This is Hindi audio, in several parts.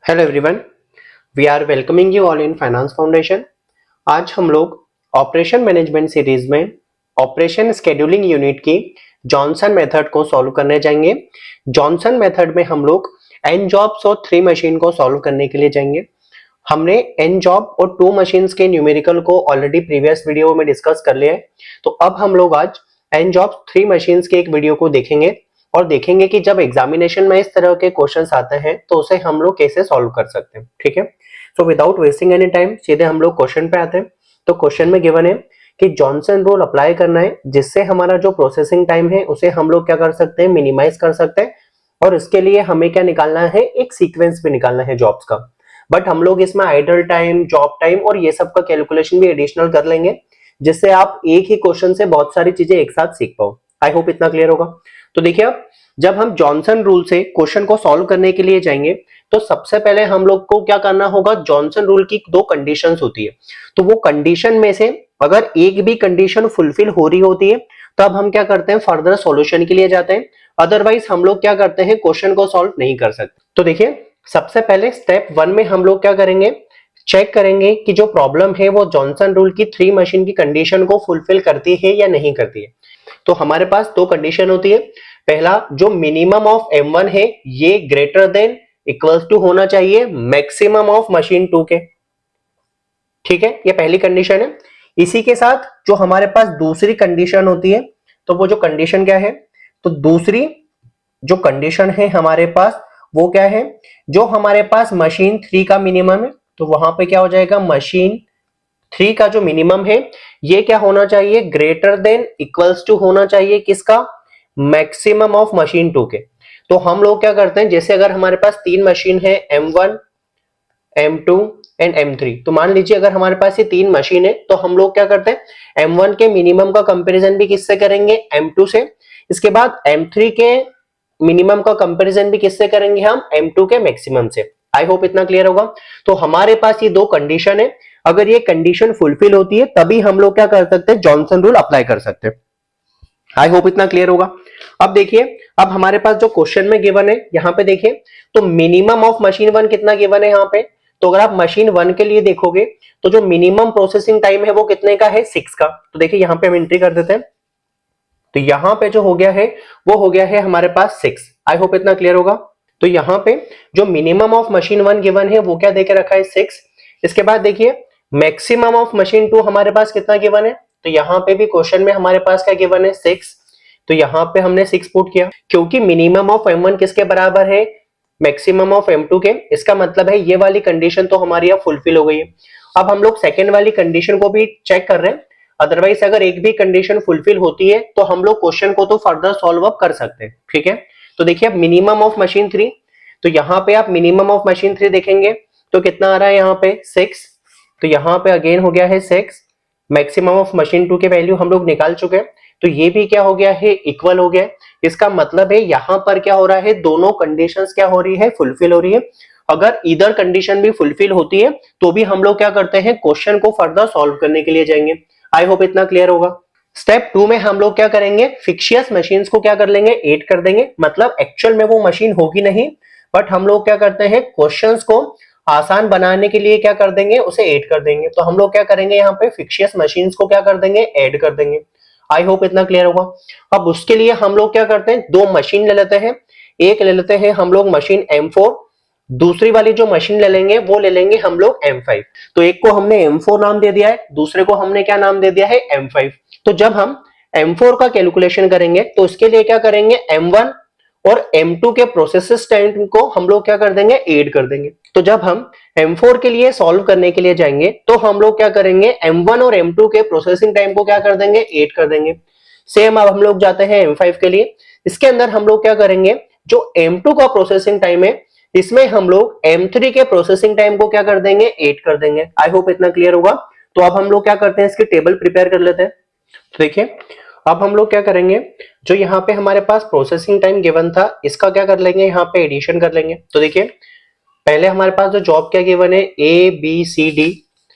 Hello everyone, we are welcoming you all in finance foundation. आज हम लोग ऑपरेशन मैनेजमेंट सीरीज में ऑपरेशन स्केड्यूलिंग यूनिट की जॉनसन मेथड को सॉल्व करने जाएंगे। जॉनसन मेथड में हम लोग एन जॉब्स और 3 मशीन को सॉल्व करने के लिए जाएंगे। हमने एन जॉब और 2 मशीन्स के न्यूमेरिकल को ऑलरेडी प्रीवियस वीडियो में डिस्कस कर लिया है, तो अब हम लोग आज एन जॉब 3 मशीन्स के एक वीडियो को देखेंगे और देखेंगे कि जब एग्जामिनेशन में इस तरह के क्वेश्चंस आते हैं तो उसे हम लोग कैसे सॉल्व कर सकते हैं। ठीक है, so without wasting any time सीधे हम लोग क्वेश्चन पे आते हैं। तो क्वेश्चन में गिवन है कि जॉनसन रूल अप्लाई करना है, जिससे हमारा जो प्रोसेसिंग टाइम है उसे हम लोग क्या कर सकते हैं, मिनिमाइज कर सकते हैं। और इसके लिए हमें क्या निकालना है, एक सीक्वेंस भी निकालना है जॉब्स का। बट हम लोग इसमें आइडल टाइम, जॉब टाइम और ये सब का कैलकुलेशन भी एडिशनल कर लेंगे, जिससे आप एक ही क्वेश्चन से बहुत सारी चीजें एक साथ सीख पाओ। आई होप इतना क्लियर होगा। तो देखिए, अब जब हम जॉनसन रूल से क्वेश्चन को सॉल्व करने के लिए जाएंगे तो सबसे पहले हम लोग को क्या करना होगा, जॉनसन रूल की 2 कंडीशंस होती है। तो वो कंडीशन में से अगर एक भी कंडीशन फुलफिल हो रही होती है तब हम क्या करते हैं, फर्दर सॉल्यूशन के लिए जाते हैं। अदरवाइज हम लोग क्या करते हैं, क्वेश्चन को सॉल्व नहीं कर सकते। तो देखिए, सबसे पहले स्टेप 1 में हम लोग क्या करेंगे, चेक करेंगे कि जो प्रॉब्लम है वो जॉनसन रूल की 3 मशीन की कंडीशन को फुलफिल करती है या नहीं करती है। तो हमारे पास 2 कंडीशन होती है। पहला, जो मिनिमम ऑफ M1 है ये ग्रेटर देन इक्वल्स टू होना चाहिए मैक्सिमम ऑफ मशीन 2 के। ठीक है, ये पहली कंडीशन है। इसी के साथ जो हमारे पास दूसरी कंडीशन होती है, तो वो जो कंडीशन क्या है, तो दूसरी जो कंडीशन है हमारे पास वो क्या है, जो हमारे पास मशीन 3 का मिनिमम है, तो वहां पे क्या हो जाएगा, मशीन 3 का जो मिनिमम है ये क्या होना चाहिए, ग्रेटर देन इक्वल्स टू होना चाहिए किसका, मैक्सिमम ऑफ मशीन 2 के। तो हम लोग क्या करते हैं, जैसे अगर हमारे पास 3 मशीन है M1, M2 एंड M3, तो मान लीजिए अगर हमारे पास ये 3 मशीन है तो हम लोग क्या करते हैं, M1 के मिनिमम का कंपैरिजन भी किससे करेंगे, M2 से। इसके बाद M3 के मिनिमम का कंपैरिजन भी किससे करेंगे, हम M2 के मैक्सिमम से। आई होप इतना क्लियर होगा। तो हमारे पास ये 2 कंडीशन है, अगर ये कंडीशन फुलफिल होती है तभी हम लोग क्या कर सकते हैं, जॉनसन रूल अप्लाई कर सकते हैं। आई होप इतना क्लियर होगा। अब देखिए, अब हमारे पास जो क्वेश्चन में गिवन है यहां पे देखिए, तो मिनिमम ऑफ मशीन 1 कितना गिवन है यहाँ पे। तो अगर आप मशीन 1 के लिए देखोगे तो जो मिनिमम प्रोसेसिंग टाइम है वो कितने का है, 6 का। तो देखिए यहाँ पे हम एंट्री कर देते हैं, तो यहां पे जो हो गया है वो हो गया है हमारे पास 6। आई होप इतना क्लियर होगा। तो यहां पे जो मिनिमम ऑफ मशीन 1 गिवन है वो क्या देके रखा है, 6। इसके बाद देखिए, मैक्सिमम ऑफ मशीन 2 हमारे पास कितना गिवन है, तो यहां पे भी क्वेश्चन में हमारे पास क्या गिवन है, 6। तो यहां पे हमने 6 पुट किया, क्योंकि मिनिमम ऑफ M1 किसके बराबर है, मैक्सिमम ऑफ M2 के। इसका मतलब है ये वाली कंडीशन तो हमारी अब फुलफिल हो गई है। अब हम लोग सेकेंड वाली कंडीशन को भी चेक कर रहे हैं। अदरवाइज अगर एक भी कंडीशन फुलफिल होती है तो हम लोग क्वेश्चन को तो फर्दर सॉल्व अप कर सकते हैं। ठीक है, तो देखिए, अब मिनिमम ऑफ मशीन 3, तो यहां पे आप मिनिमम ऑफ मशीन 3 देखेंगे तो कितना आ रहा है यहाँ पे, 6। तो यहाँ पे अगेन हो गया है 6। मैक्सिमम ऑफ मशीन 2 के वैल्यू हम लोग निकाल चुके हैं, तो ये भी क्या हो गया है, इक्वल हो गया। इसका मतलब है यहाँ पर क्या हो रहा है, दोनों कंडीशंस क्या हो रही है, फुलफिल हो रही है। अगर इधर कंडीशन भी फुलफिल होती है तो भी हम लोग क्या करते हैं, क्वेश्चन को फर्दर सॉल्व करने के लिए जाएंगे। आई होप इतना क्लियर होगा। स्टेप 2 में हम लोग क्या करेंगे, फिक्शियस मशीन्स को क्या कर लेंगे, ऐड कर देंगे। मतलब एक्चुअल में वो मशीन होगी नहीं, बट हम लोग क्या करते हैं, क्वेश्चंस को आसान बनाने के लिए क्या कर देंगे, उसे ऐड कर देंगे। तो हम लोग क्या करेंगे, यहाँ पे फिक्शियस मशीन्स को क्या कर देंगे, ऐड कर देंगे। आई होप इतना क्लियर होगा। अब उसके लिए हम लोग क्या करते हैं, 2 मशीन ले लेते हैं। एक ले लेते हैं हम लोग मशीन M4, दूसरी वाली जो मशीन ले लेंगे वो ले लेंगे हम लोग M5। तो एक को हमने M4 नाम दे दिया है, दूसरे को हमने क्या नाम दे दिया है, M5। तो जब हम M4 का कैलकुलेशन करेंगे तो इसके लिए क्या करेंगे, M1 और M2 के प्रोसेस टाइम को हम लोग क्या कर देंगे, ऐड कर देंगे। तो जब हम M4 के लिए सॉल्व करने के लिए जाएंगे तो हम लोग क्या करेंगे, M1 और M2 के प्रोसेसिंग टाइम को क्या कर देंगे, ऐड कर देंगे। सेम अब हम लोग जाते हैं M5 के लिए। इसके अंदर हम लोग क्या करेंगे, जो M2 का प्रोसेसिंग टाइम है इसमें हम लोग M3 के प्रोसेसिंग टाइम को क्या कर देंगे, ऐड कर देंगे। आई होप इतना क्लियर होगा। तो अब हम लोग क्या करते हैं, इसकी टेबल प्रिपेयर कर लेते हैं। तो देखिए, अब हम लोग क्या करेंगे, जो यहाँ पे हमारे पास प्रोसेसिंग टाइम गिवन था इसका क्या कर लेंगे, यहाँ पे एडिशन कर लेंगे। तो देखिए, पहले हमारे पास जो जॉब क्या गिवन है, A B C D।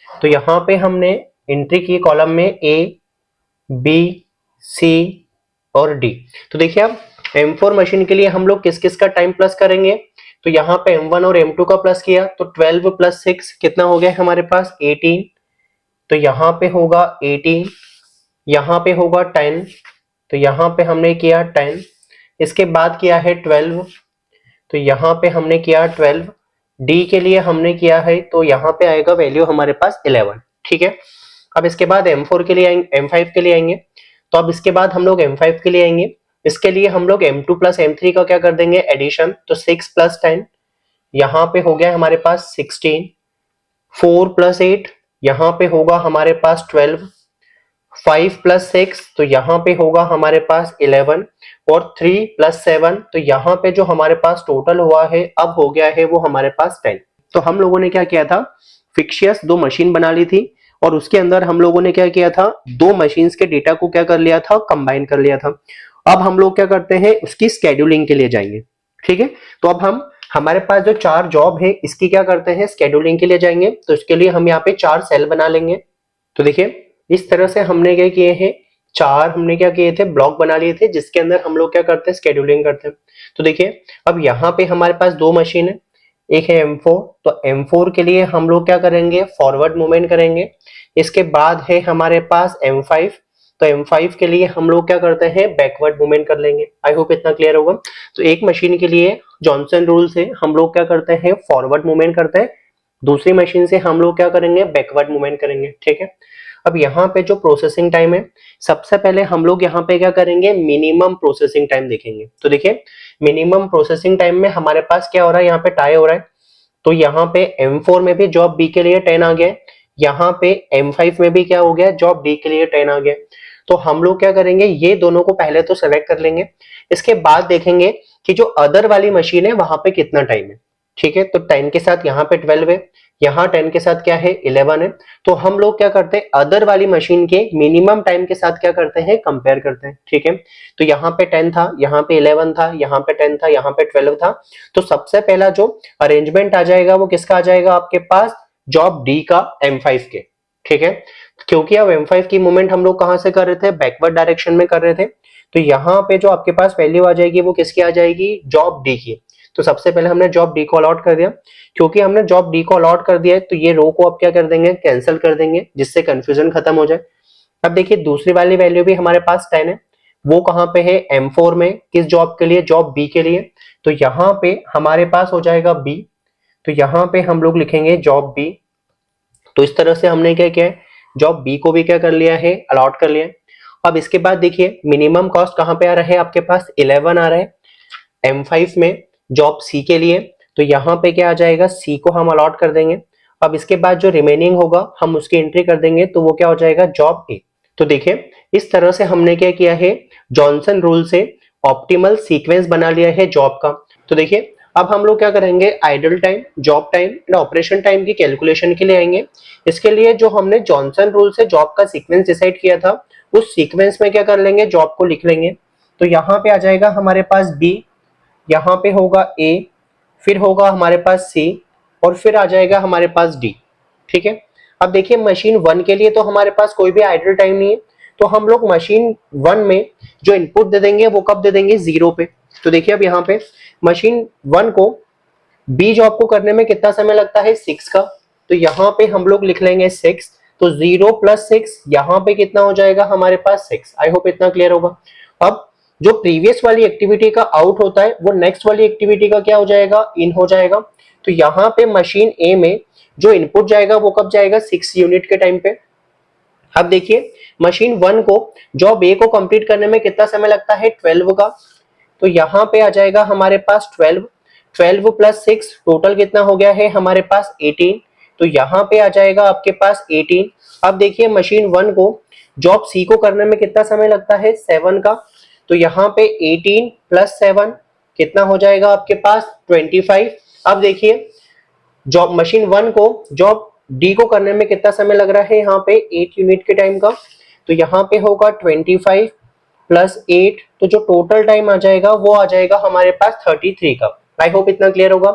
तो यहाँ पे हमने एंट्री की कॉलम में A B C और D। तो देखिए, अब M4 मशीन के लिए हम लोग किस किस का टाइम प्लस करेंगे, तो यहाँ पे M1 और M2 का प्लस किया तो 12 प्लस 6 कितना हो गया हमारे पास 18। तो यहाँ पे होगा 18, यहाँ पे होगा 10, तो यहाँ पे हमने किया 10, इसके बाद किया है 12, तो यहाँ पे हमने किया 12, डी के लिए हमने किया है तो यहाँ पे आएगा वैल्यू हमारे पास 11। ठीक है, अब इसके बाद M4 के लिए आएंगे, M5 के लिए आएंगे। तो अब इसके बाद हम लोग M5 के लिए आएंगे, इसके लिए हम लोग M2 प्लस M3 का क्या कर देंगे एडिशन, तो 6 प्लस 10, यहाँ पे हो गया हमारे पास 16, 4 प्लस 8, यहाँ पे होगा हमारे पास 12, 5 प्लस 6 तो यहाँ पे होगा हमारे पास 11, और 3 प्लस 7 तो यहाँ पे जो हमारे पास टोटल हुआ है अब हो गया है वो हमारे पास 10। तो हम लोगों ने क्या किया था, फिक्शियस दो मशीन बना ली थी और उसके अंदर हम लोगों ने क्या किया था, दो मशीन्स के डेटा को क्या कर लिया था, कंबाइन कर लिया था। अब हम लोग क्या करते हैं, उसकी स्केड्यूलिंग के लिए जाएंगे। ठीक है, तो अब हम हमारे पास जो 4 जॉब है इसकी क्या करते हैं, स्केड्यूलिंग के लिए जाएंगे। तो इसके लिए हम यहाँ पे 4 सेल बना लेंगे। तो देखिए इस तरह से हमने क्या किए हैं, 4 हमने क्या किए थे, ब्लॉक बना लिए थे जिसके अंदर हम लोग क्या करते हैं, स्केड्यूलिंग करते हैं। तो देखिए अब यहाँ पे हमारे पास 2 मशीन है, एक है M4, तो M4 के लिए हम लोग क्या करेंगे, फॉरवर्ड मूवमेंट करेंगे। इसके बाद है हमारे पास M5, तो M5 के लिए हम लोग क्या करते हैं, बैकवर्ड मूवमेंट कर लेंगे। आई होप इतना क्लियर होगा। तो एक मशीन के लिए जॉनसन रूल से हम लोग क्या करते हैं, फॉरवर्ड मूवमेंट करते हैं, दूसरी मशीन से हम लोग क्या करेंगे, बैकवर्ड मूवमेंट करेंगे। ठीक है, अब यहाँ पे जो प्रोसेसिंग टाइम है, सबसे पहले हम लोग यहाँ पे क्या करेंगे, मिनिमम प्रोसेसिंग टाइम देखेंगे। तो देखिए मिनिमम प्रोसेसिंग टाइम में हमारे पास क्या हो रहा है, यहाँ पे टाई हो रहा है। तो यहाँ पे M4 में भी जॉब बी के लिए 10 आ गया, यहाँ पे M5 में भी क्या हो गया, जॉब डी के लिए 10 आ गया। तो हम लोग क्या करेंगे, ये दोनों को पहले तो सेलेक्ट कर लेंगे, इसके बाद देखेंगे कि जो अदर वाली मशीन है वहां पे कितना टाइम है। ठीक है, तो 10 के साथ यहाँ पे 12 है, यहाँ 10 के साथ क्या है, 11 है। तो हम लोग क्या करते हैं, अदर वाली मशीन के मिनिमम टाइम के साथ क्या करते हैं, कंपेयर करते हैं। ठीक है, तो यहाँ पे 10 था, यहाँ पे 11 था, यहाँ पे 10 था, यहाँ पे 12 था। तो सबसे पहला जो अरेंजमेंट आ जाएगा वो किसका आ जाएगा, आपके पास जॉब डी का, M5 के। ठीक है, क्योंकि अब M5 की मूवमेंट हम लोग कहां से कर रहे थे, बैकवर्ड डायरेक्शन में कर रहे थे। तो यहाँ पे जो आपके पास वैल्यू आ जाएगी वो किसकी आ जाएगी, जॉब डी की। तो सबसे पहले हमने जॉब डी को अलॉट कर दिया, क्योंकि हमने जॉब डी को अलॉट कर दिया है तो ये रो को अब क्या कर देंगे, कैंसिल कर देंगे, जिससे कंफ्यूजन खत्म हो जाए। अब देखिए दूसरी वाली वैल्यू भी हमारे पास 10 है, वो कहां पे है, M4 में, किस जॉब के लिए, जॉब बी के लिए। तो यहाँ पे हमारे पास हो जाएगा बी, तो यहाँ पे हम लोग लिखेंगे जॉब बी। तो इस तरह से हमने क्या किया है, जॉब बी को भी क्या कर लिया है, अलॉट कर लिया है। अब इसके बाद देखिए मिनिमम कॉस्ट कहां पे आ रहा है, आपके पास 11 आ रहा है M5 में, जॉब सी के लिए। तो यहाँ पे क्या आ जाएगा, सी को हम अलॉट कर देंगे। अब इसके बाद जो रिमेनिंग होगा हम उसकी एंट्री कर देंगे, तो वो क्या हो जाएगा, जॉब ए। तो देखिए इस तरह से हमने क्या किया है, जॉनसन रूल से ऑप्टिमल सीक्वेंस बना लिया है जॉब का। तो देखिए अब हम लोग क्या करेंगे, idle time, job time and operation time की कैलकुलेशन के लिए आएंगे। इसके लिए जो हमने जॉनसन रूल से जॉब का सीक्वेंस डिसाइड किया था, उस सीक्वेंस में क्या कर लेंगे, जॉब को लिख लेंगे। तो यहाँ पे आ जाएगा हमारे पास बी, यहाँ पे होगा ए, फिर होगा हमारे पास सी, और फिर आ जाएगा हमारे पास डी। ठीक है, अब देखिए मशीन 1 के लिए तो हमारे पास कोई भी आइडल टाइम नहीं है, तो हम लोग मशीन 1 में जो इनपुट दे देंगे वो कब दे देंगे, 0 पे। तो देखिए अब यहाँ पे मशीन 1 को बी जॉब को करने में कितना समय लगता है, 6 का। तो यहाँ पे हम लोग लिख लेंगे 6, तो 0 प्लस 6 यहाँ पे कितना हो जाएगा हमारे पास 6। आई होप इतना क्लियर होगा। अब जो प्रीवियस वाली एक्टिविटी का आउट होता है वो नेक्स्ट वाली एक्टिविटी का क्या हो जाएगा, इन हो जाएगा। तो यहाँ पे मशीन ए में जो इनपुट जाएगा वो कब जाएगा, 6 यूनिट के टाइम पे। अब देखिए मशीन 1 को जॉब ए को कंप्लीट करने में कितना समय लगता है, 12 का। तो यहाँ पे आ जाएगा हमारे पास 12, 12 प्लस 6 टोटल कितना हो गया है हमारे पास 18। तो यहाँ पे आ जाएगा आपके पास 18। अब देखिए मशीन 1 को जॉब सी को करने में कितना समय लगता है, 7 का। तो यहाँ पे 18 प्लस 7 कितना हो जाएगा आपके पास, 25। अब देखिए जॉब मशीन 1 को जॉब डी को करने में कितना समय लग रहा है, यहाँ पे 8 यूनिट के टाइम का। तो यहाँ पे होगा 25 प्लस 8, तो जो टोटल टाइम आ जाएगा वो आ जाएगा हमारे पास 33 का। आई होप इतना क्लियर होगा।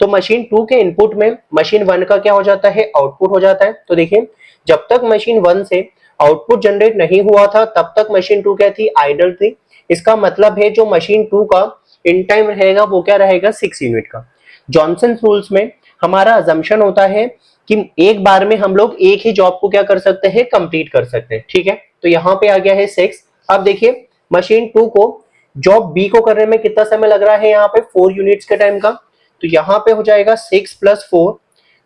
तो मशीन 2 के इनपुट में मशीन 1 का क्या हो जाता है, आउटपुट हो जाता है। तो देखिए जब तक मशीन 1 से आउटपुट जनरेट नहीं हुआ था तब तक मशीन 2 क्या थी, आइडल थी। इसका मतलब है जो मशीन 2 का इन टाइम रहेगा वो क्या रहेगा, 6 यूनिट का। जॉनसन रूल्स में हमारा अजम्पशन होता है कि एक बार में हम लोग एक ही जॉब को क्या कर सकते हैं, कंप्लीट कर सकते हैं। ठीक है, तो यहाँ पे आ गया है 6। अब देखिए मशीन 2 को जॉब बी को करने में कितना समय लग रहा है, यहाँ पे 4 यूनिट्स के टाइम का। तो यहाँ पे हो जाएगा 6 + 4,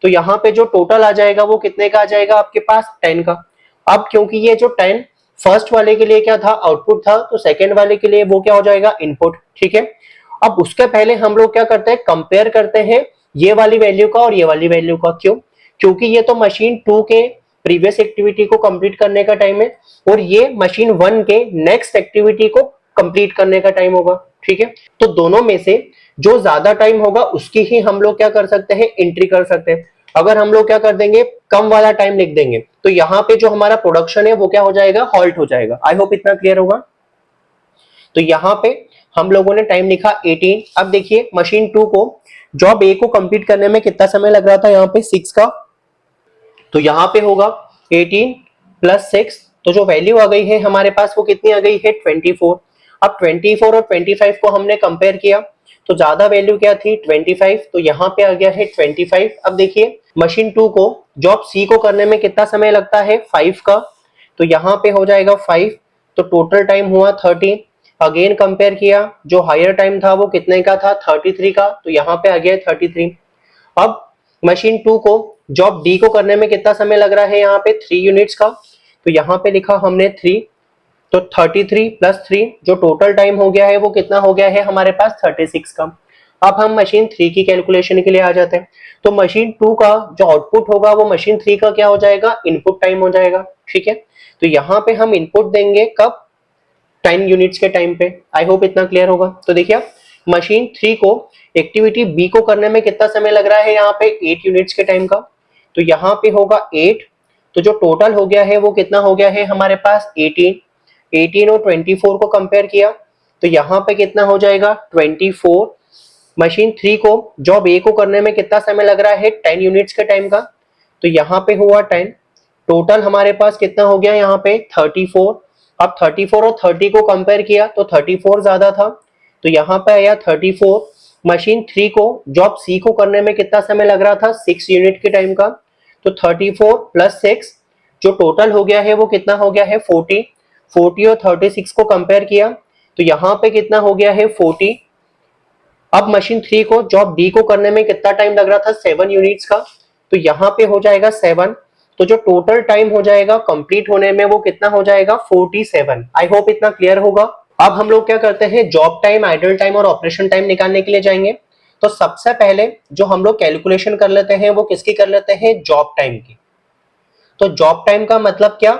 तो यहाँ पे जो टोटल आ जाएगा वो कितने का आ जाएगा आपके पास, 10 का। अब क्योंकि ये जो 10 फर्स्ट वाले के लिए क्या था, आउटपुट था, तो सेकेंड वाले के लिए वो क्या हो जाएगा, इनपुट। ठीक है, अब उसके पहले हम लोग क्या करते हैं, कंपेयर करते हैं ये वाली वैल्यू का और ये वाली वैल्यू का। क्यों? क्योंकि ये तो मशीन 2 के प्रीवियस एक्टिविटी को कंप्लीट करने का टाइम है और ये मशीन 1 के नेक्स्ट एक्टिविटी को कंप्लीट करने का टाइम होगा। ठीक है, तो दोनों में से जो ज्यादा टाइम होगा उसकी ही हम लोग क्या कर सकते हैं, एंट्री कर सकते हैं। अगर हम लोग क्या कर देंगे, कम वाला टाइम लिख देंगे, तो यहाँ पे जो हमारा प्रोडक्शन है वो क्या हो जाएगा, हॉल्ट हो जाएगा। आई होप इतना क्लियर होगा। तो यहाँ पे हम लोगों ने टाइम लिखा 18। अब देखिए मशीन 2 को जॉब ए को कंप्लीट करने में कितना समय लग रहा था, यहाँ पे 6 का। तो यहाँ पे होगा 18 + 6, तो जो वैल्यू आ गई है हमारे पास वो कितनी आ गई है, 24। अब 24 और 25 को हमने कंपेयर किया तो ज्यादा वैल्यू क्या थी, 25, तो यहाँ पे आ गया है 25। अब देखिए मशीन 2 को जॉब सी को करने में कितना समय लगता है, 5 का। तो यहाँ पे हो जाएगा 5, तो टोटल टाइम हुआ 30। अगेन कंपेयर किया, जो हायर टाइम था वो कितने का था, 33 का, तो यहाँ पे आ गया 33। अब मशीन 2 को जॉब डी को करने में कितना समय लग रहा है, यहाँ पे 3 यूनिट्स का। तो यहाँ पे लिखा हमने 3, तो 33 + 3 जो टोटल टाइम हो गया है वो कितना हो गया है हमारे पास, 36 का। अब हम मशीन 3 की कैलकुलेशन के लिए आ जाते हैं। तो मशीन 2 का जो आउटपुट होगा वो मशीन 3 का क्या हो जाएगा, इनपुट टाइम हो जाएगा। ठीक है, तो यहाँ पे हम इनपुट देंगे कब, 10 यूनिट्स के टाइम पे। आई होप इतना क्लियर होगा। तो देखिए मशीन 3 को एक्टिविटी बी को करने में कितना समय लग रहा है, यहाँ पे 8 यूनिट्स के टाइम का। तो यहाँ पे होगा 8, तो जो टोटल हो गया है वो कितना हो गया है हमारे पास, 18 और 24 को कंपेयर किया तो यहाँ पे कितना हो जाएगा, 24। मशीन 3 को जॉब ए को करने में कितना समय लग रहा है, 10 यूनिट्स के टाइम का। तो यहाँ पे हुआ 10, टोटल हमारे पास कितना हो गया यहाँ पे, 34। अब 34 और 30 को कंपेयर किया तो 34 ज्यादा था, तो यहाँ पे आया 34। मशीन 3 को जॉब सी को करने में कितना समय लग रहा था, 6 यूनिट के टाइम का। तो 34 + 6 जो टोटल हो गया है वो कितना हो गया है, 40। 40 और 36 को कंपेयर किया तो यहाँ पे कितना हो गया है, 40। अब मशीन 3 को जॉब डी को करने में कितना टाइम लग रहा था, 7 यूनिट्स का। तो यहाँ पे हो जाएगा 7, तो जो टोटल टाइम हो जाएगा कंप्लीट होने में वो कितना हो जाएगा, 47। आई होप इतना क्लियर होगा। अब हम लोग क्या करते हैं, जॉब टाइम, आइडल टाइम और ऑपरेशन टाइम निकालने के लिए जाएंगे। तो सबसे पहले जो हम लोग कैलकुलेशन कर लेते हैं वो किसकी कर लेते हैं, जॉब टाइम की। तो जॉब टाइम का मतलब क्या,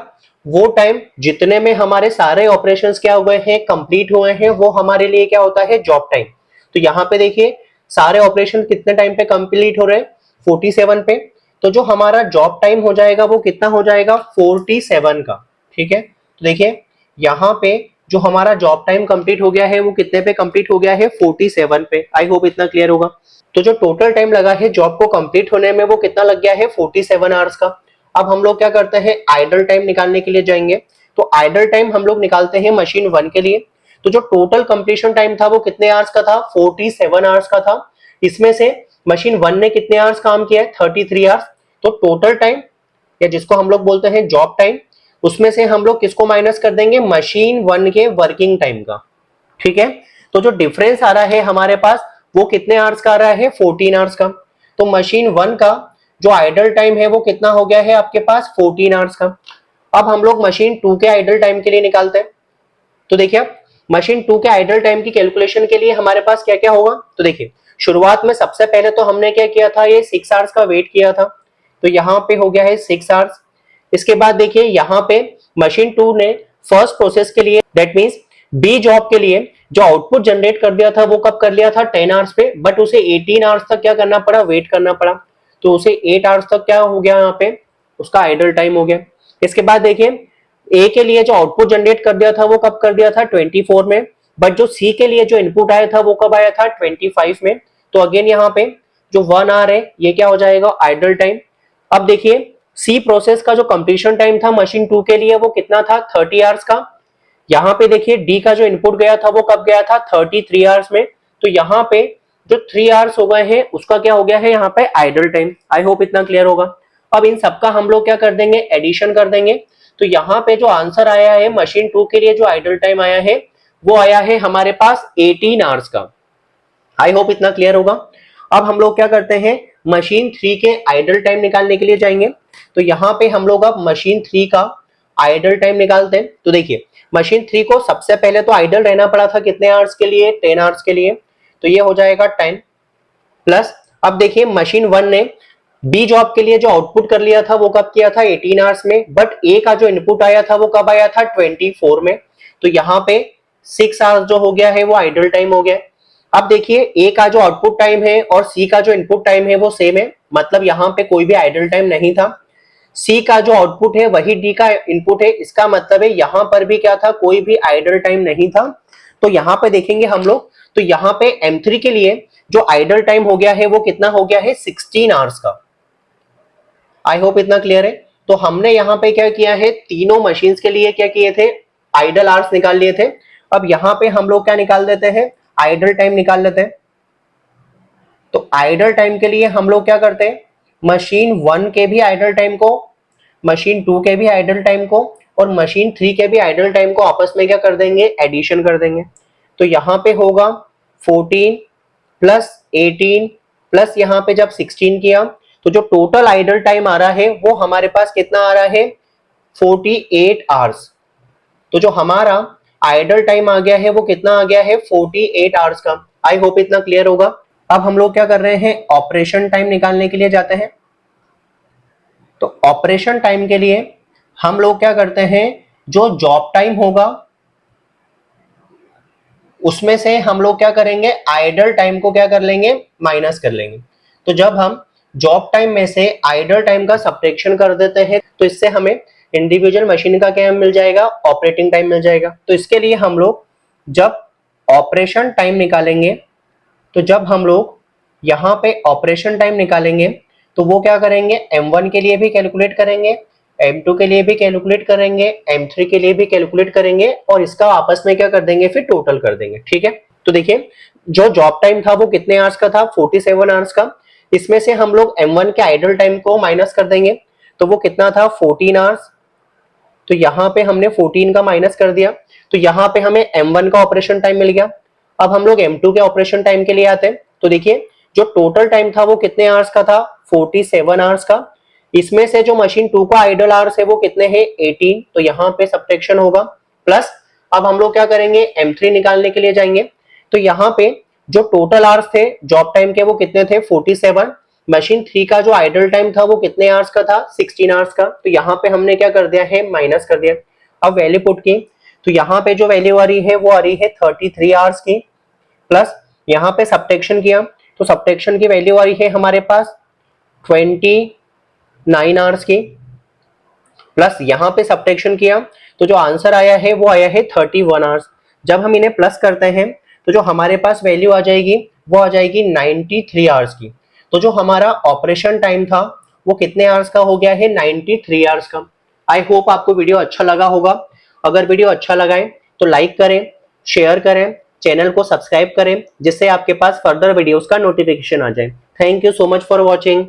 वो टाइम जितने में हमारे सारे ऑपरेशंस क्या हुए हैं, कंप्लीट हुए हैं, वो हमारे लिए क्या होता है, जॉब टाइम। तो यहाँ पे देखिए सारे ऑपरेशन कितने टाइम पे कंप्लीट हो रहे हैं, 47 पे। तो जो हमारा जॉब टाइम हो जाएगा वो कितना हो जाएगा, 47 का। ठीक है, तो देखिए यहाँ पे जो हमारा जॉब टाइम कंप्लीट हो गया है वो कितने पे कंप्लीट हो गया है, 47 पे। आई होप इतना क्लियर होगा। तो जो टोटल टाइम लगा है जॉब को कंप्लीट होने में वो कितना लग गया है, 47 आवर्स का। अब हम लोग क्या करते हैं, आइडल टाइम निकालने के लिए जाएंगे। तो आइडल टाइम हम लोग निकालते हैं मशीन 1 के लिए। तो जो टोटल कंप्लीशन टाइम था वो कितने आवर्स का था, 47 आवर्स का था। इसमें से मशीन 1 ने कितने आवर्स काम किया है, 33 आवर्स। तो टोटल टाइम या जिसको हम लोग बोलते हैं जॉब टाइम, उसमें से हम लोग किसको माइनस कर देंगे, मशीन 1 के वर्किंग टाइम का। ठीक है, तो जो डिफरेंस आ रहा है हमारे पास वो कितने आवर्स का आ रहा है, 14 आवर्स का। तो मशीन 1 का जो आइडल टाइम है वो कितना हो गया है आपके पास, 14 आवर्स का। अब हम लोग मशीन 2 के आइडल टाइम के लिए निकालते हैं। तो देखिए मशीन 2 के आइडल टाइम की कैलकुलेशन के लिए हमारे पास क्या क्या होगा। तो देखिए शुरुआत में सबसे पहले तो हमने क्या किया था, ये 6 आवर्स का वेट किया था। तो यहाँ पे हो गया है 6 आवर्स। इसके बाद देखिए यहाँ पे मशीन 2 ने फर्स्ट प्रोसेस के लिए, दैट मींस बी जॉब के लिए जो आउटपुट जनरेट कर दिया था वो कब कर लिया था, 10 आवर्स पे। बट उसे 18 आवर्स तक क्या करना पड़ा, वेट करना पड़ा। तो उसे 8 आवर्स तक क्या हो गया, यहाँ पे उसका आइडल टाइम हो गया। इसके बाद देखिए ए के लिए जो आउटपुट जनरेट कर दिया था वो कब कर दिया था, 24 में। बट जो सी के लिए जो इनपुट आया था वो कब आया था, 25 में। तो अगेन यहाँ पे जो 1 आवर है ये क्या हो जाएगा, आइडल टाइम। अब देखिए सी प्रोसेस का जो कंप्लीशन टाइम था मशीन 2 के लिए वो कितना था, 30 आवर्स का। यहाँ पे देखिए डी का जो इनपुट गया था वो कब गया था, 33 आवर्स में। तो यहाँ पे जो 3 आवर्स हो गए हैं उसका क्या हो गया है यहाँ पे आइडल टाइम। आई होप इतना क्लियर होगा। अब इन सबका हम लोग क्या कर देंगे, एडिशन कर देंगे। तो यहाँ पे जो आंसर आया है मशीन 2 के लिए जो आइडल टाइम आया है वो आया है हमारे पास 18 आवर्स का। आई होप इतना क्लियर होगा। अब हम लोग क्या करते हैं, मशीन 3 के आइडल टाइम निकालने के लिए जाएंगे। तो यहाँ पे हम लोग अब मशीन 3 का आइडल टाइम निकालते हैं। तो देखिए मशीन 3 को सबसे पहले तो आइडल रहना पड़ा था कितने आवर्स के लिए, 10 आवर्स के लिए। तो ये हो जाएगा 10 प्लस, अब देखिए मशीन 1 ने बी जॉब के लिए जो आउटपुट कर लिया था वो कब किया था, 18 आवर्स में। बट ए का जो इनपुट आया था वो कब आया था, 24 में। तो यहाँ पे 6 आवर्स जो हो गया है वो आइडल टाइम हो गया। अब देखिए ए का जो आउटपुट टाइम है और सी का जो इनपुट टाइम है वो सेम है, मतलब यहाँ पे कोई भी आइडल टाइम नहीं था। सी का जो आउटपुट है वही डी का इनपुट है, इसका मतलब है यहाँ पर भी क्या था, कोई भी आइडल टाइम नहीं था। तो यहाँ पे देखेंगे हम लोग, तो यहाँ पे M3 के लिए जो आइडल टाइम हो गया है वो कितना हो गया है, 16 आवर्स का। आई होप इतना क्लियर है। तो हमने यहाँ पे क्या किया है, तीनों मशीन्स के लिए क्या किए थे, आइडल आवर्स निकाल लिए थे। अब यहाँ पे हम लोग क्या निकाल देते हैं, आइडल टाइम निकाल लेते हैं। तो आइडल टाइम के लिए हम लोग क्या करते हैं, मशीन 1 के भी आइडल टाइम को, मशीन 2 के भी आइडल टाइम को और मशीन 3 के भी आइडल टाइम को आपस में क्या कर देंगे, एडिशन कर देंगे। तो यहाँ पे होगा 14 प्लस 18 प्लस यहाँ पे जब 16 किया तो जो टोटल आइडल टाइम आ रहा है वो हमारे पास कितना आ रहा है, 48 आवर्स। तो जो हमारा आइडल टाइम आ गया है वो कितना आ गया है, 48 आवर्स का। आई होप इतना क्लियर होगा। अब हम लोग क्या कर रहे हैं, ऑपरेशन टाइम निकालने के लिए जाते हैं। तो ऑपरेशन टाइम के लिए हम लोग क्या करते हैं, जो जॉब टाइम होगा उसमें से हम लोग क्या करेंगे, आइडल टाइम को क्या कर लेंगे, माइनस कर लेंगे। तो जब हम जॉब टाइम में से आइडल टाइम का सब्ट्रैक्शन कर देते हैं तो इससे हमें इंडिविजुअल मशीन का क्या मिल जाएगा, ऑपरेटिंग टाइम मिल जाएगा। तो इसके लिए हम लोग जब ऑपरेशन टाइम निकालेंगे, तो जब हम लोग यहाँ पे ऑपरेशन टाइम निकालेंगे तो वो क्या करेंगे, M1 के लिए भी कैलकुलेट करेंगे, M2 के लिए भी कैलकुलेट करेंगे, M3 के लिए भी कैलकुलेट करेंगे और इसका आपस में क्या कर देंगे, फिर टोटल कर देंगे। ठीक है। तो देखिए जो जॉब टाइम था वो कितने आवर्स का था, 47 आवर्स का। इसमें से हम लोग M1 के आइडल टाइम को माइनस कर देंगे तो वो कितना था, 14 आवर्स। तो यहाँ पे हमने 14 का माइनस कर दिया तो यहाँ पे हमें M1 का ऑपरेशन टाइम मिल गया। अब हम लोग M2 के ऑपरेशन टाइम के लिए आते हैं। तो देखिए जो टोटल टाइम था वो कितने आवर्स का था, 47 आवर्स का। इसमें से जो मशीन 2 का आइडल आवर्स है वो कितने हैं, 18। तो यहाँ पे सब्ट्रैक्शन होगा प्लस। अब हम लोग क्या करेंगे, M3 निकालने के लिए जाएंगे। तो यहाँ पे जो टोटल आवर्स थे जॉब टाइम के वो कितने थे, 47। मशीन 3 का जो आइडल टाइम था वो कितने आवर्स का था, 16 आवर्स का। तो यहाँ पे हमने क्या कर दिया है, माइनस कर दिया। अब वैल्यू पुट की तो यहाँ पे जो वैल्यू आ रही है वो आ रही है 33 आवर्स की, प्लस यहाँ पे सब्ट्रैक्शन किया तो सब्ट्रैक्शन की वैल्यू आ रही है हमारे पास 29 आवर्स की, प्लस यहाँ पे सब्ट्रैक्शन किया तो जो आंसर आया है वो आया है 31 आवर्स। जब हम इन्हें प्लस करते हैं तो जो हमारे पास वैल्यू आ जाएगी वो आ जाएगी 93 आवर्स की। तो जो हमारा ऑपरेशन टाइम था वो कितने आवर्स का हो गया है, 93 आवर्स का। आई होप आपको वीडियो अच्छा लगा होगा। अगर वीडियो अच्छा लगा है तो लाइक करें, शेयर करें, चैनल को सब्सक्राइब करें जिससे आपके पास फर्दर वीडियोस का नोटिफिकेशन आ जाए। Thank you so much for watching.